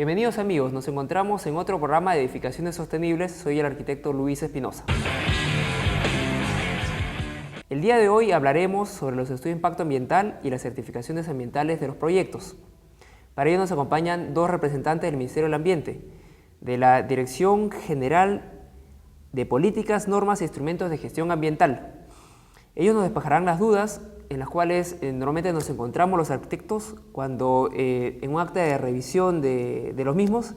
Bienvenidos amigos, nos encontramos en otro programa de edificaciones sostenibles. Soy el arquitecto Luis Espinosa. El día de hoy hablaremos sobre los estudios de impacto ambiental y las certificaciones ambientales de los proyectos. Para ello nos acompañan dos representantes del Ministerio del Ambiente, de la Dirección General de Políticas, Normas e Instrumentos de Gestión Ambiental. Ellos nos despejarán las dudas en las cuales normalmente nos encontramos los arquitectos cuando en un acta de revisión de los mismos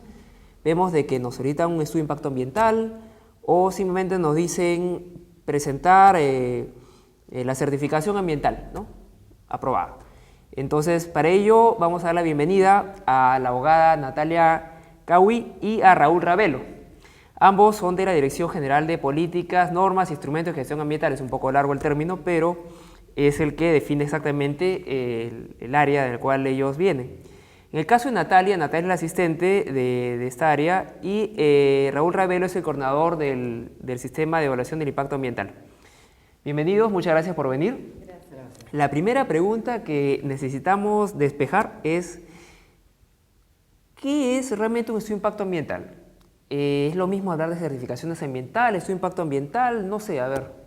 vemos de que nos solicitan un estudio de impacto ambiental o simplemente nos dicen presentar la certificación ambiental, ¿no?, aprobada. Entonces, para ello vamos a dar la bienvenida a la abogada Natalia Kawi y a Raúl Ravelo. Ambos son de la Dirección General de Políticas, Normas e Instrumentos de Gestión Ambiental. Es un poco largo el término, pero es el que define exactamente el área del cual ellos vienen. En el caso de Natalia es la asistente de esta área y Raúl Ravelo es el coordinador del Sistema de Evaluación del Impacto Ambiental. Bienvenidos, muchas gracias por venir. Gracias. La primera pregunta que necesitamos despejar es ¿qué es realmente un estudio de impacto ambiental? ¿Es lo mismo hablar de certificaciones ambientales, estudio de impacto ambiental? No sé, a ver.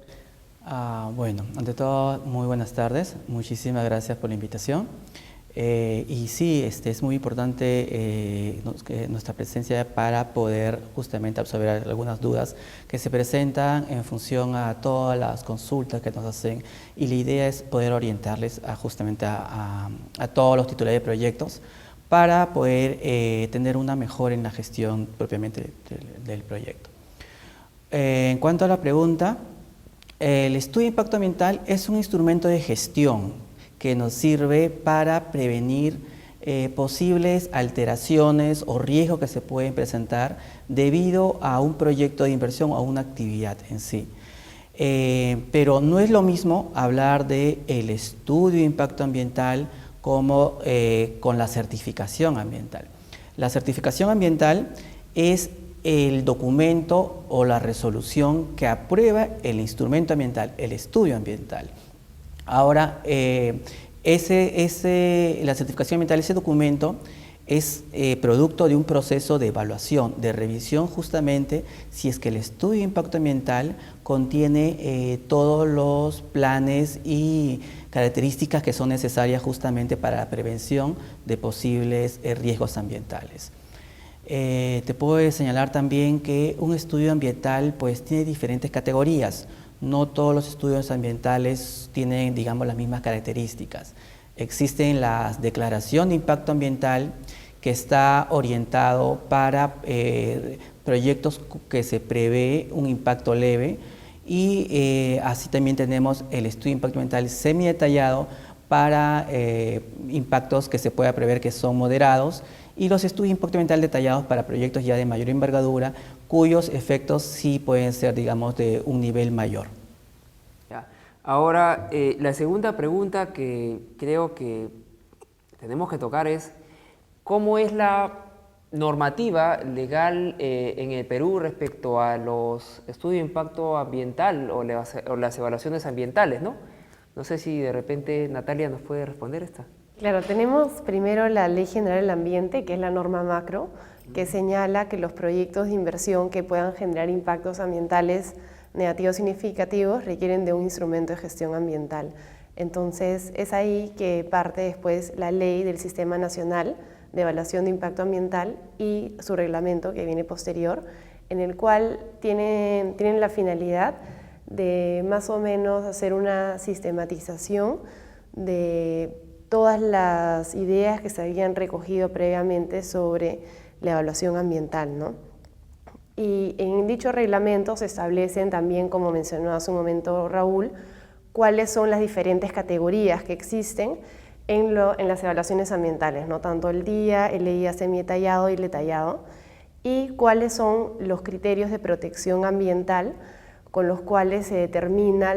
Bueno, ante todo, muy buenas tardes. Muchísimas gracias por la invitación. Y sí, es muy importante nuestra presencia para poder justamente absorber algunas dudas que se presentan en función a todas las consultas que nos hacen. Y la idea es poder orientarles justamente a todos los titulares de proyectos para poder tener una mejora en la gestión propiamente del proyecto. En cuanto a la pregunta, el estudio de impacto ambiental es un instrumento de gestión que nos sirve para prevenir posibles alteraciones o riesgos que se pueden presentar debido a un proyecto de inversión o a una actividad en sí. Pero no es lo mismo hablar del estudio de impacto ambiental como con la certificación ambiental. La certificación ambiental es el documento o la resolución que aprueba el instrumento ambiental, el estudio ambiental. Ahora, la certificación ambiental, ese documento es producto de un proceso de evaluación, de revisión justamente si es que el estudio de impacto ambiental contiene todos los planes y características que son necesarias justamente para la prevención de posibles riesgos ambientales. Te puedo señalar también que un estudio ambiental pues tiene diferentes categorías. No todos los estudios ambientales tienen, digamos, las mismas características. Existen la declaración de impacto ambiental que está orientado para proyectos que se prevé un impacto leve y así también tenemos el estudio de impacto ambiental semidetallado para impactos que se pueda prever que son moderados y los estudios de impacto ambiental detallados para proyectos ya de mayor envergadura cuyos efectos sí pueden ser, digamos, de un nivel mayor. Ya. Ahora, la segunda pregunta que creo que tenemos que tocar es ¿cómo es la normativa legal en el Perú respecto a los estudios de impacto ambiental o las evaluaciones ambientales, ¿no? No sé si de repente Natalia nos puede responder esta. Claro, tenemos primero la Ley General del Ambiente, que es la norma macro, que señala que los proyectos de inversión que puedan generar impactos ambientales negativos significativos requieren de un instrumento de gestión ambiental. Entonces, es ahí que parte después la ley del Sistema Nacional de Evaluación de Impacto Ambiental y su reglamento, que viene posterior, en el cual tienen la finalidad de más o menos hacer una sistematización de todas las ideas que se habían recogido previamente sobre la evaluación ambiental, ¿no? Y en dicho reglamento se establecen también, como mencionó hace un momento Raúl, cuáles son las diferentes categorías que existen en las evaluaciones ambientales, ¿no? Tanto el DIA, el EIA semidetallado y el detallado, y cuáles son los criterios de protección ambiental con los cuales se determina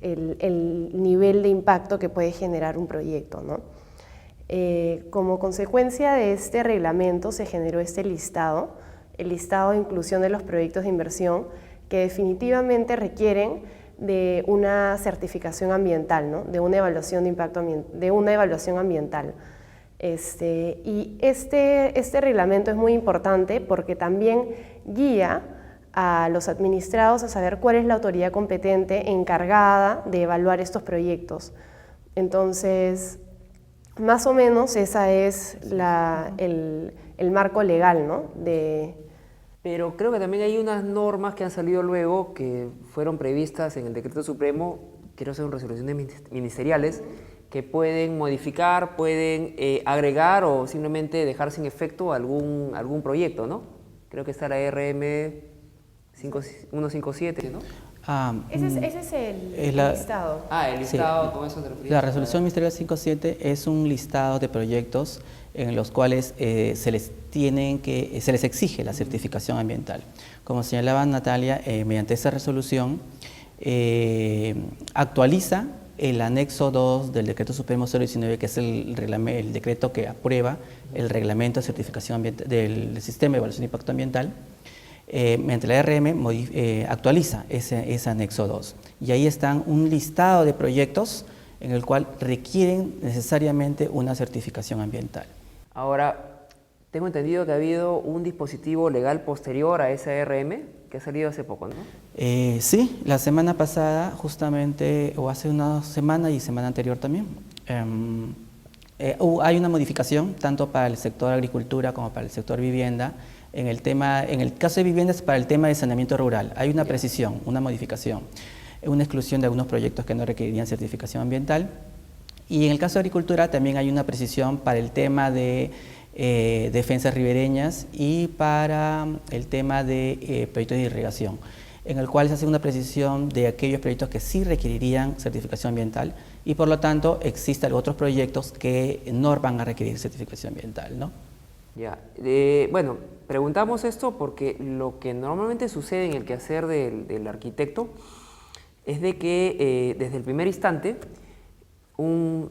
el nivel de impacto que puede generar un proyecto, ¿no? Como consecuencia de este reglamento se generó este listado, el listado de inclusión de los proyectos de inversión que definitivamente requieren de una certificación ambiental, ¿no? De una evaluación de impacto ambiental. Y este reglamento es muy importante porque también guía a los administrados a saber cuál es la autoridad competente encargada de evaluar estos proyectos. Entonces, más o menos esa es el marco legal, ¿no? Pero creo que también hay unas normas que han salido luego que fueron previstas en el Decreto Supremo, quiero ser resoluciones ministeriales, que pueden modificar, pueden agregar o simplemente dejar sin efecto algún proyecto, ¿no? Creo que está la RM 157, ¿no? Ese es el listado. El listado, con eso te refieres. La resolución ministerial 57 es un listado de proyectos en los cuales se les exige la certificación ambiental. Como señalaba Natalia, mediante esa resolución actualiza el anexo 2 del Decreto Supremo 019, que es el decreto que aprueba el reglamento de certificación del Sistema de Evaluación de Impacto Ambiental. Mediante la RM actualiza ese anexo 2 y ahí están un listado de proyectos en el cual requieren necesariamente una certificación ambiental. Ahora, tengo entendido que ha habido un dispositivo legal posterior a esa RM que ha salido hace poco, ¿no? Sí, la semana pasada justamente, o hace una semana y semana anterior también, hay una modificación tanto para el sector agricultura como para el sector vivienda. En el caso de viviendas, para el tema de saneamiento rural, hay una precisión, una modificación, una exclusión de algunos proyectos que no requerirían certificación ambiental. Y en el caso de agricultura también hay una precisión para el tema de defensas ribereñas y para el tema de proyectos de irrigación, en el cual se hace una precisión de aquellos proyectos que sí requerirían certificación ambiental y por lo tanto existen otros proyectos que no van a requerir certificación ambiental, ¿no? Ya, bueno, preguntamos esto porque lo que normalmente sucede en el quehacer del arquitecto es de que desde el primer instante un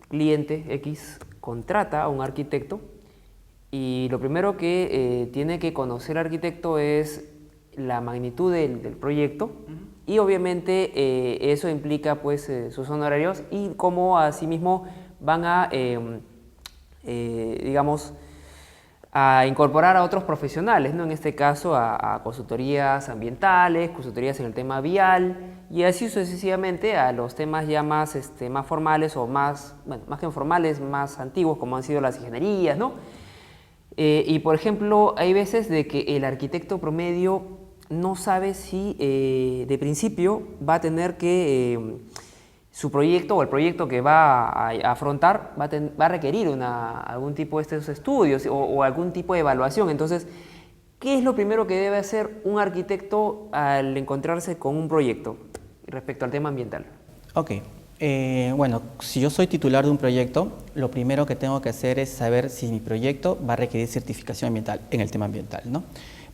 cliente X contrata a un arquitecto y lo primero que tiene que conocer el arquitecto es la magnitud del proyecto y obviamente eso implica pues sus honorarios y cómo asimismo van a, digamos, a incorporar a otros profesionales, ¿no? En este caso a consultorías ambientales, consultorías en el tema vial y así sucesivamente a los temas ya más formales o más que informales, más antiguos como han sido las ingenierías, ¿no? Y por ejemplo, hay veces de que el arquitecto promedio no sabe si de principio va a tener que su proyecto o el proyecto que va a afrontar va a requerir algún tipo de estos estudios o algún tipo de evaluación. Entonces, ¿qué es lo primero que debe hacer un arquitecto al encontrarse con un proyecto respecto al tema ambiental? Ok, bueno, si yo soy titular de un proyecto, lo primero que tengo que hacer es saber si mi proyecto va a requerir certificación ambiental en el tema ambiental, ¿no?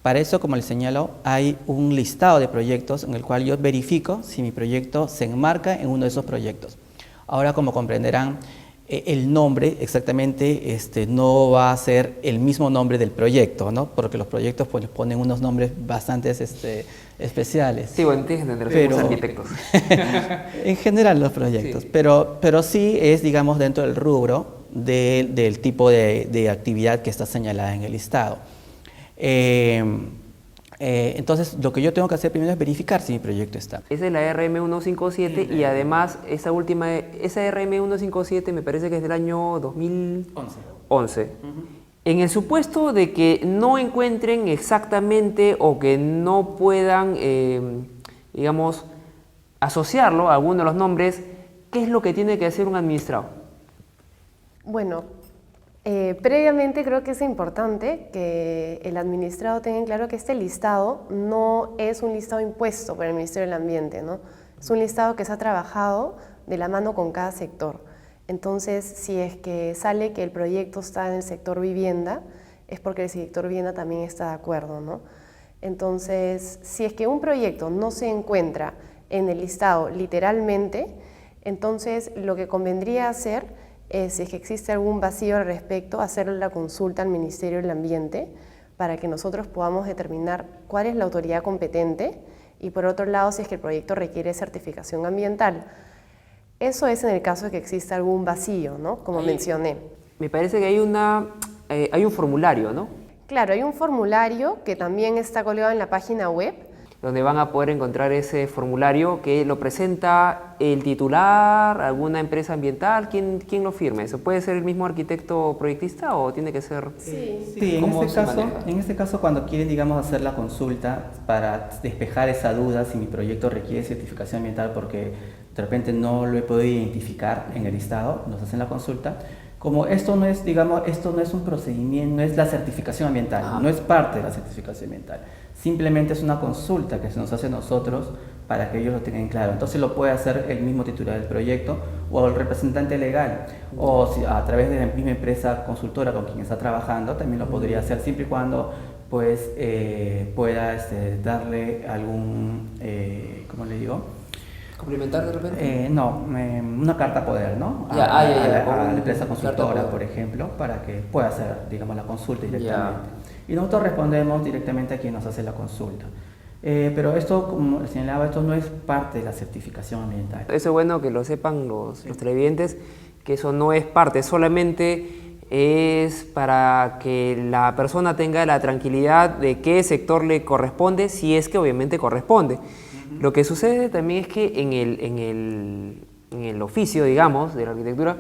Para eso, como les señalo, hay un listado de proyectos en el cual yo verifico si mi proyecto se enmarca en uno de esos proyectos. Ahora, como comprenderán, el nombre exactamente no va a ser el mismo nombre del proyecto, ¿no? Porque los proyectos pues, les ponen unos nombres bastante especiales. Sí, bueno, tienes que entender, somos arquitectos. En general los proyectos, sí. Pero sí es, digamos, dentro del rubro del tipo de actividad que está señalada en el listado. Entonces, lo que yo tengo que hacer primero es verificar si mi proyecto está. Esa es la RM157 y además esa RM157 me parece que es del año 2011. En el supuesto de que no encuentren exactamente o que no puedan, digamos, asociarlo a alguno de los nombres, ¿qué es lo que tiene que hacer un administrado? Bueno, previamente creo que es importante que el administrado tenga en claro que este listado no es un listado impuesto por el Ministerio del Ambiente, ¿no? Es un listado que se ha trabajado de la mano con cada sector. Entonces, si es que sale que el proyecto está en el sector vivienda, es porque el sector vivienda también está de acuerdo, ¿no? Entonces, si es que un proyecto no se encuentra en el listado literalmente, entonces lo que convendría hacer si es que existe algún vacío al respecto, hacer la consulta al Ministerio del Ambiente para que nosotros podamos determinar cuál es la autoridad competente y por otro lado si es que el proyecto requiere certificación ambiental. Eso es en el caso de que exista algún vacío, ¿no? Como mencioné. Me parece que hay un formulario, ¿no? Claro, hay un formulario que también está colgado en la página web. Donde van a poder encontrar ese formulario que lo presenta el titular, alguna empresa ambiental. ¿Quién lo firma? ¿Eso puede ser el mismo arquitecto proyectista o tiene que ser...? Sí, ¿Cómo se maneja? en este caso cuando quieren, digamos, hacer la consulta para despejar esa duda si mi proyecto requiere certificación ambiental porque de repente no lo he podido identificar en el listado, nos hacen la consulta. Como esto no es, digamos, esto no es un procedimiento, no es la certificación ambiental, no es parte de la certificación ambiental. Simplemente es una consulta que se nos hace a nosotros para que ellos lo tengan claro. Entonces lo puede hacer el mismo titular del proyecto o el representante legal o si, a través de la misma empresa consultora con quien está trabajando también lo podría hacer siempre y cuando pues pueda darle algún, ¿cómo le digo? ¿Complementar de repente? No, una carta poder, ¿no? Ya, a como la empresa carta consultora, poder. por ejemplo, para que pueda hacer, digamos, la consulta directamente. Ya. Y nosotros respondemos directamente a quien nos hace la consulta. Pero esto, como señalaba, esto no es parte de la certificación ambiental. Eso es bueno que lo sepan los televidentes, que eso no es parte, solamente es para que la persona tenga la tranquilidad de qué sector le corresponde, si es que obviamente corresponde. Lo que sucede también es que en el oficio, digamos, de la arquitectura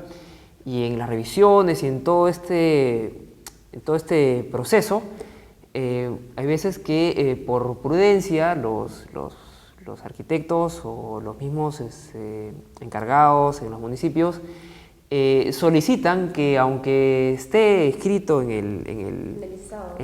y en las revisiones y en todo este proceso, hay veces que por prudencia los arquitectos o los mismos encargados en los municipios solicitan que aunque esté escrito en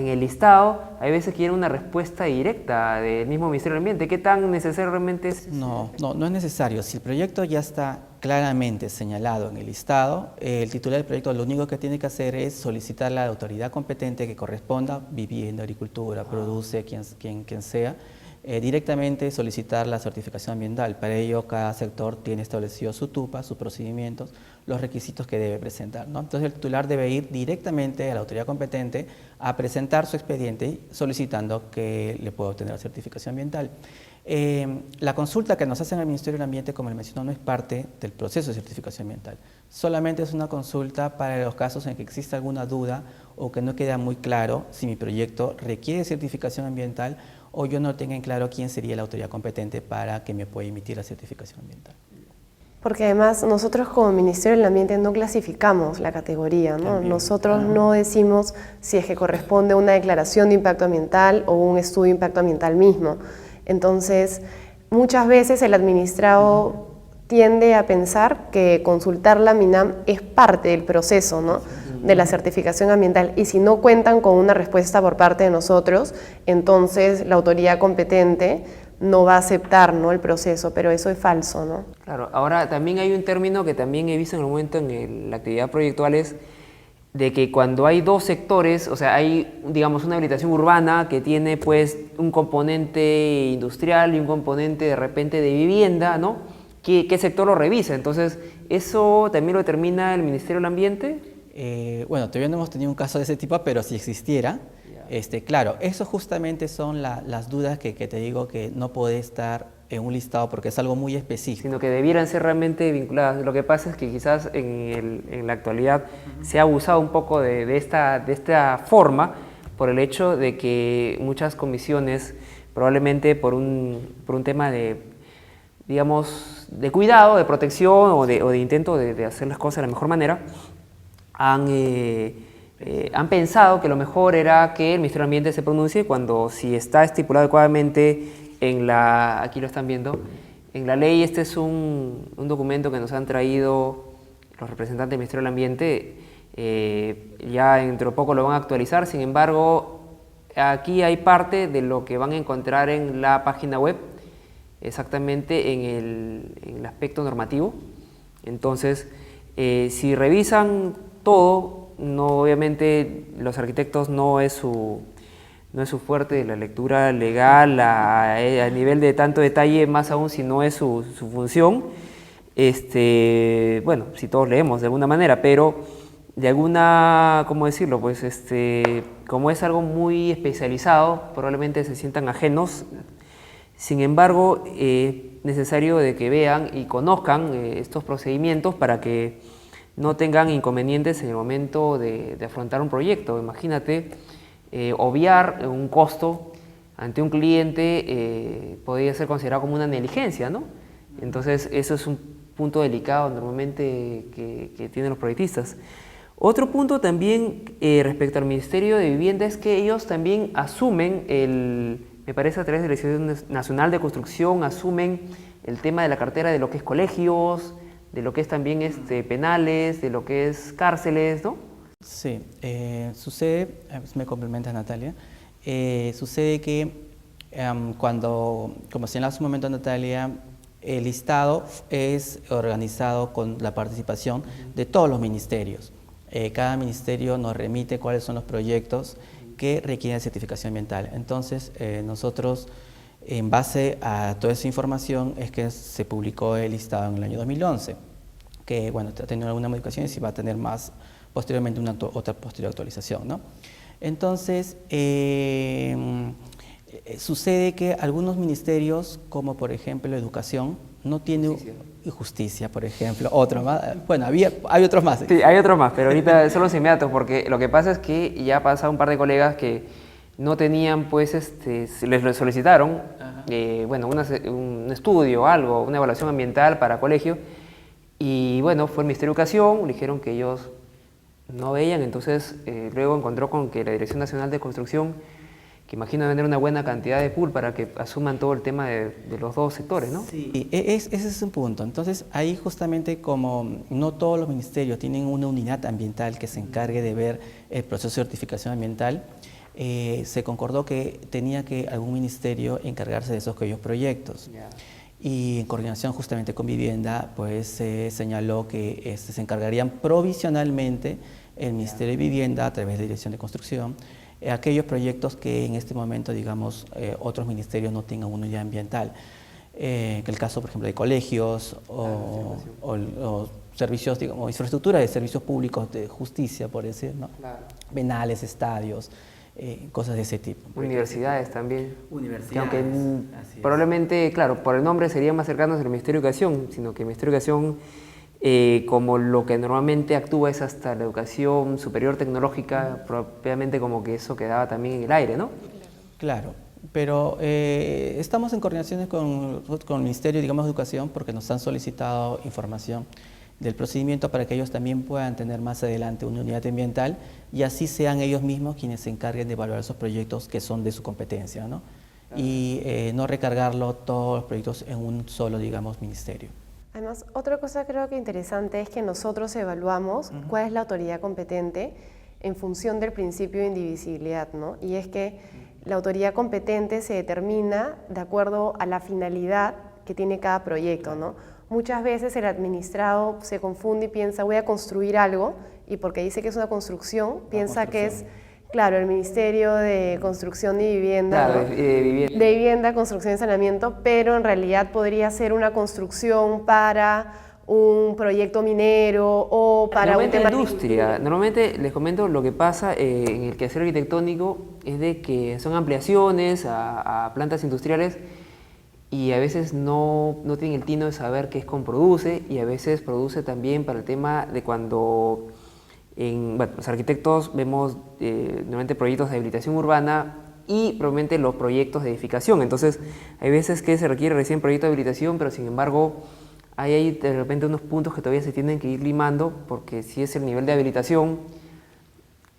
el listado, hay veces que quieren una respuesta directa del mismo Ministerio del Ambiente. ¿Qué tan necesario realmente es? No es necesario. Si el proyecto ya está claramente señalado en el listado, el titular del proyecto lo único que tiene que hacer es solicitar a la autoridad competente que corresponda, vivienda, agricultura, produce, quien sea, directamente solicitar la certificación ambiental. Para ello, cada sector tiene establecido su TUPA, sus procedimientos, los requisitos que debe presentar, ¿no? Entonces, el titular debe ir directamente a la autoridad competente a presentar su expediente solicitando que le pueda obtener la certificación ambiental. La consulta que nos hacen al Ministerio del Ambiente, como le mencionó, no es parte del proceso de certificación ambiental. Solamente es una consulta para los casos en que exista alguna duda o que no queda muy claro si mi proyecto requiere certificación ambiental o yo no tenga en claro quién sería la autoridad competente para que me pueda emitir la certificación ambiental. Porque además nosotros como Ministerio del Ambiente no clasificamos la categoría, ¿no? Nosotros no decimos si es que corresponde una declaración de impacto ambiental o un estudio de impacto ambiental mismo. Entonces, muchas veces el administrado tiende a pensar que consultar la MINAM es parte del proceso, ¿no?, de la certificación ambiental, y si no cuentan con una respuesta por parte de nosotros, entonces la autoridad competente no va a aceptar, ¿no?, el proceso, pero eso es falso, ¿no? Claro, ahora también hay un término que también he visto en el momento en la actividad proyectual, es de que cuando hay dos sectores, o sea, hay, digamos, una habilitación urbana que tiene pues un componente industrial y un componente de repente de vivienda, ¿no? ¿Qué sector lo revisa? Entonces, ¿eso también lo determina el Ministerio del Ambiente? Bueno, todavía no hemos tenido un caso de ese tipo, pero si existiera, claro, eso justamente son las dudas que te digo que no puede estar en un listado porque es algo muy específico. Sino que debieran ser realmente vinculadas. Lo que pasa es que quizás en la actualidad se ha abusado un poco de esta forma por el hecho de que muchas comisiones, probablemente por un tema de, digamos, de cuidado, de protección o de intento de hacer las cosas de la mejor manera, han pensado que lo mejor era que el Ministerio del Ambiente se pronuncie cuando, si está estipulado adecuadamente aquí lo están viendo, en la ley. Este es un documento que nos han traído los representantes del Ministerio del Ambiente, ya dentro de poco lo van a actualizar. Sin embargo, aquí hay parte de lo que van a encontrar en la página web, exactamente en el aspecto normativo. Entonces, si revisan todo, no, obviamente los arquitectos no es su fuerte de la lectura legal a nivel de tanto detalle, más aún si no es su función. Bueno, si todos leemos de alguna manera, pero de alguna, ¿cómo decirlo? Pues como es algo muy especializado, probablemente se sientan ajenos. Sin embargo, es necesario de que vean y conozcan estos procedimientos para que no tengan inconvenientes en el momento de afrontar un proyecto. Imagínate, obviar un costo ante un cliente podría ser considerado como una negligencia, ¿no? Entonces, eso es un punto delicado normalmente que tienen los proyectistas. Otro punto también respecto al Ministerio de Vivienda es que ellos también asumen, me parece a través de la Dirección Nacional de Construcción, asumen el tema de la cartera de lo que es colegios, de lo que es también penales, de lo que es cárceles, ¿no? Sí, sucede, me complementa Natalia, sucede que como señalaba hace un momento Natalia, el listado es organizado con la participación de todos los ministerios. Cada ministerio nos remite cuáles son los proyectos que requieren certificación ambiental. Entonces, nosotros, en base a toda esa información, es que se publicó el listado en el año 2011, que, bueno, ha tenido algunas modificaciones y va a tener más posteriormente otra posterior actualización, ¿no? Entonces, sucede que algunos ministerios, como por ejemplo Educación, no tiene justicia, por ejemplo, otro más. Bueno, hay otros más. Sí, hay otros más, pero ahorita son los inmediatos, porque lo que pasa es que ya ha pasado un par de colegas que no tenían, pues, les solicitaron, bueno, un estudio o algo, una evaluación ambiental para colegio, y bueno, fue el Ministerio de Educación, le dijeron que ellos no veían, entonces luego encontró con que la Dirección Nacional de Construcción, que imagino vender una buena cantidad de pool para que asuman todo el tema de los dos sectores, ¿no? Sí, ese es un punto. Entonces, ahí justamente como no todos los ministerios tienen una unidad ambiental que se encargue de ver el proceso de certificación ambiental, se concordó que tenía que algún ministerio encargarse de esos aquellos proyectos. Yeah. Y en coordinación justamente con Vivienda, pues se señaló que se encargarían provisionalmente el Ministerio de Vivienda a través de Dirección de Construcción aquellos proyectos que en este momento, digamos, otros ministerios no tengan una unidad ambiental. En el caso, por ejemplo, de colegios o servicios, digamos, infraestructura de servicios públicos de justicia, por decir, ¿no? Claro. Penales, estadios, cosas de ese tipo. Universidades también. Universidades. Que aunque probablemente, claro, por el nombre serían más cercanos al Ministerio de Educación, sino que el Ministerio de Educación, como lo que normalmente actúa es hasta la educación superior tecnológica, propiamente como que eso quedaba también en el aire, ¿no? Claro, pero estamos en coordinaciones con el Ministerio, digamos, de Educación, porque nos han solicitado información del procedimiento para que ellos también puedan tener más adelante una unidad ambiental y así sean ellos mismos quienes se encarguen de evaluar esos proyectos que son de su competencia, ¿no? Claro. Y no recargarlo todos los proyectos en un solo, digamos, ministerio. Además, otra cosa creo que interesante es que nosotros evaluamos cuál es la autoridad competente en función del principio de indivisibilidad, ¿no? Y es que la autoridad competente se determina de acuerdo a la finalidad que tiene cada proyecto, ¿no? Muchas veces el administrado se confunde y piensa, voy a construir algo, y porque dice que es una construcción, piensa que es, claro, el Ministerio de Construcción y Vivienda, claro, ¿no? de Vivienda, Construcción y Saneamiento, pero en realidad podría ser una construcción para un proyecto minero o para un tema industria. Normalmente les comento lo que pasa en el quehacer arquitectónico es de que son ampliaciones a plantas industriales y a veces no tienen el tino de saber qué es Comproduce y a veces produce también para el tema de cuando los arquitectos vemos normalmente proyectos de habilitación urbana y probablemente los proyectos de edificación. Entonces hay veces que se requiere recién proyecto de habilitación, pero sin embargo hay de repente unos puntos que todavía se tienen que ir limando porque si es el nivel de habilitación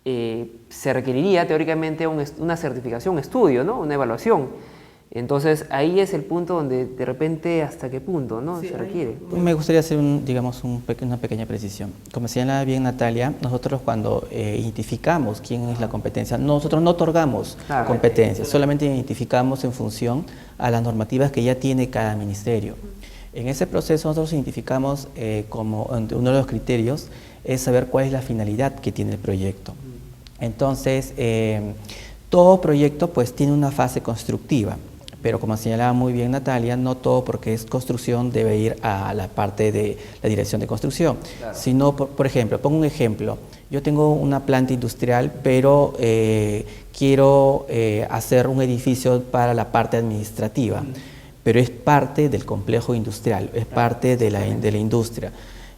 se requeriría teóricamente una certificación, un estudio, ¿no? Una evaluación. Entonces ahí es el punto donde de repente hasta qué punto, ¿no? Sí, se requiere. Me gustaría hacer una pequeña precisión. Como señala bien Natalia, nosotros cuando identificamos quién es la competencia, nosotros no otorgamos competencias, solamente identificamos en función a las normativas que ya tiene cada ministerio. En ese proceso nosotros identificamos como uno de los criterios es saber cuál es la finalidad que tiene el proyecto. Entonces, todo proyecto pues tiene una fase constructiva. Pero como señalaba muy bien Natalia, no todo porque es construcción debe ir a la parte de la dirección de construcción, claro. Sino, por ejemplo, pongo un ejemplo, yo tengo una planta industrial, pero quiero hacer un edificio para la parte administrativa, pero es parte del complejo industrial, es parte de la industria.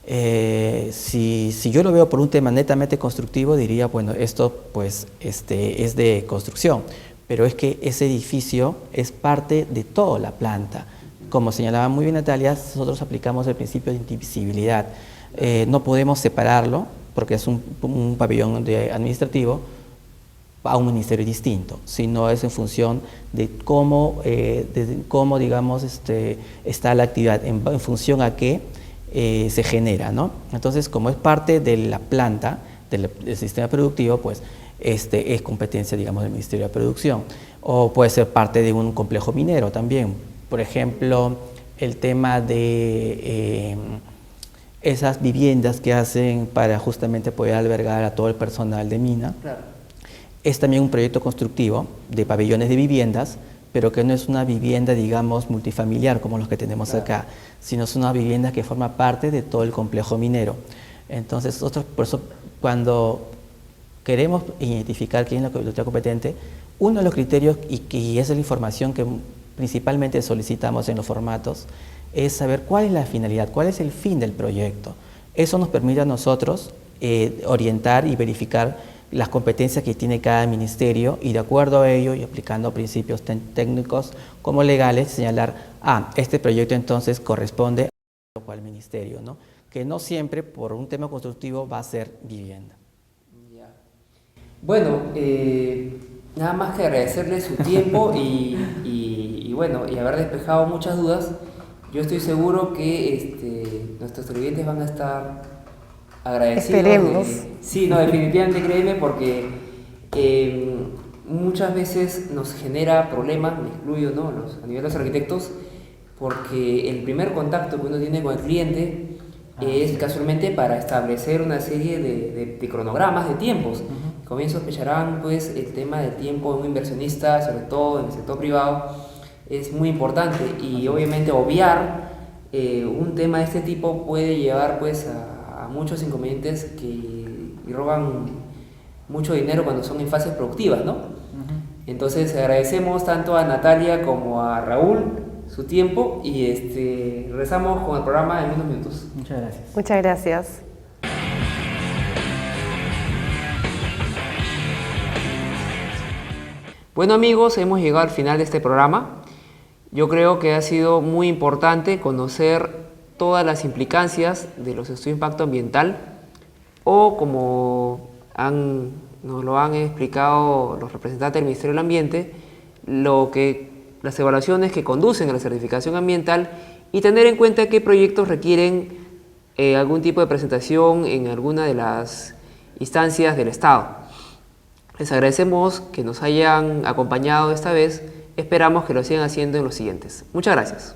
Si yo lo veo por un tema netamente constructivo, diría, bueno, esto pues es de construcción, pero es que ese edificio es parte de toda la planta. Como señalaba muy bien Natalia, nosotros aplicamos el principio de indivisibilidad. No podemos separarlo, porque es un pabellón administrativo, a un ministerio distinto, sino es en función de cómo, digamos, está la actividad, en función a qué se genera, ¿no? Entonces, como es parte de la planta, del sistema productivo, pues es competencia, digamos, del Ministerio de Producción. O puede ser parte de un complejo minero también. Por ejemplo, el tema de esas viviendas que hacen para justamente poder albergar a todo el personal de mina. Claro. Es también un proyecto constructivo de pabellones de viviendas, pero que no es una vivienda, digamos, multifamiliar como los que tenemos acá, sino es una vivienda que forma parte de todo el complejo minero. Entonces, nosotros, por eso, cuando queremos identificar quién es la autoridad competente, uno de los criterios, y es la información que principalmente solicitamos en los formatos, es saber cuál es la finalidad, cuál es el fin del proyecto. Eso nos permite a nosotros orientar y verificar las competencias que tiene cada ministerio y de acuerdo a ello y aplicando principios técnicos como legales, señalar, este proyecto entonces corresponde a cual ministerio, ¿no? Que no siempre por un tema constructivo va a ser vivienda. Ya. Bueno, nada más que agradecerle su tiempo y bueno, y haber despejado muchas dudas. Yo estoy seguro que nuestros televidentes van a estar agradecidos. Esperemos. Sí, no, definitivamente créeme, porque muchas veces nos genera problemas, me incluyo, ¿no? A nivel de los arquitectos, porque el primer contacto que uno tiene con el cliente es casualmente para establecer una serie de cronogramas, de tiempos. Como bien sospecharán, pues el tema del tiempo de un inversionista, sobre todo en el sector privado, es muy importante y obviamente obviar un tema de este tipo puede llevar pues a muchos inconvenientes y roban mucho dinero cuando son en fases productivas, ¿no? Entonces agradecemos tanto a Natalia como a Raúl su tiempo y regresamos con el programa en unos minutos. Muchas gracias. Muchas gracias. Bueno amigos, hemos llegado al final de este programa. Yo creo que ha sido muy importante conocer todas las implicancias de los estudios de impacto ambiental o como nos lo han explicado los representantes del Ministerio del Ambiente, las evaluaciones que conducen a la certificación ambiental y tener en cuenta qué proyectos requieren algún tipo de presentación en alguna de las instancias del Estado. Les agradecemos que nos hayan acompañado esta vez, esperamos que lo sigan haciendo en los siguientes. Muchas gracias.